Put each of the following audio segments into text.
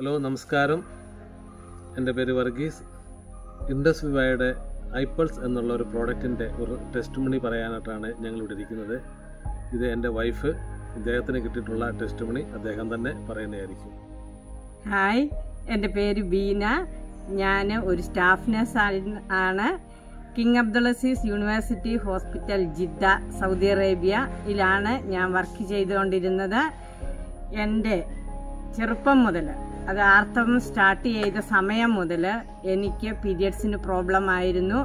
Hello നമസ്കാരം, എൻ്റെ പേര് വർഗീസ്. ഇൻഡസ് വിവയുടെ ഐപ്പൾസ് എന്നുള്ള ഒരു പ്രോഡക്റ്റിൻ്റെ ഒരു ടെസ്റ്റ് മണി പറയാനായിട്ടാണ് ഞങ്ങളിവിടെ ഇരിക്കുന്നത്. ഇത് എൻ്റെ വൈഫ്, ഇദ്ദേഹത്തിന് കിട്ടിയിട്ടുള്ള ടെസ്റ്റ് മണി അദ്ദേഹം തന്നെ പറയുന്നതായിരിക്കും. ഹായ്, എൻ്റെ പേര് ബീന. ഞാൻ ഒരു സ്റ്റാഫ് നഴ്സ് ആണ്. King Abdulaziz university hospital Jeddah, Saudi അറേബ്യയിലാണ് ഞാൻ വർക്ക് ചെയ്തുകൊണ്ടിരുന്നത്. എൻ്റെ ചെറുപ്പം മുതൽ, അത് ആർത്തവം സ്റ്റാർട്ട് ചെയ്ത സമയം മുതൽ എനിക്ക് പീരിയഡ്സിന് പ്രോബ്ലം ആയിരുന്നു.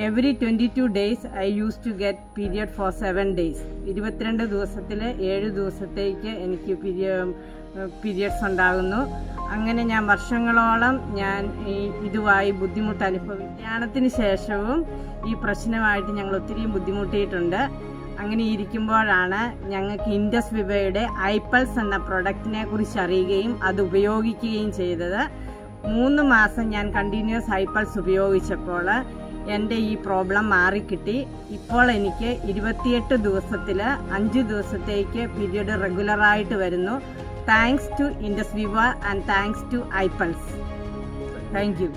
Every 22 days I use to get period for 7 days. 22 ദിവസത്തിൽ 7 ദിവസത്തേക്ക് എനിക്ക് പീരിയഡ്സ് ഉണ്ടാകുന്നു. അങ്ങനെ ഞാൻ വർഷങ്ങളോളം ഇതുമായി ബുദ്ധിമുട്ട് അനുഭവിക്കും. കല്യാണത്തിന് ശേഷവും ഈ പ്രശ്നമായിട്ട് ഞങ്ങൾ ഒത്തിരി ബുദ്ധിമുട്ടിയിട്ടുണ്ട്. അങ്ങനെ ഇരിക്കുമ്പോഴാണ് ഞങ്ങൾക്ക് ഇൻഡസ് വിവയുടെ ഐപ്പൾസ് എന്ന പ്രൊഡക്റ്റിനെ കുറിച്ച് അറിയുകയും അത് ഉപയോഗിക്കുകയും ചെയ്തത്. 3 മാസം ഞാൻ കണ്ടിന്യൂസ് ഐപ്പൾസ് ഉപയോഗിച്ചപ്പോൾ എൻ്റെ ഈ പ്രോബ്ലം മാറിക്കിട്ടി. ഇപ്പോൾ എനിക്ക് 28 ദിവസത്തിൽ 5 ദിവസത്തേക്ക് പീരിയഡ് റെഗുലറായിട്ട് വരുന്നു. Thanks to Indus Viva and thanks to iPulse. Thank U.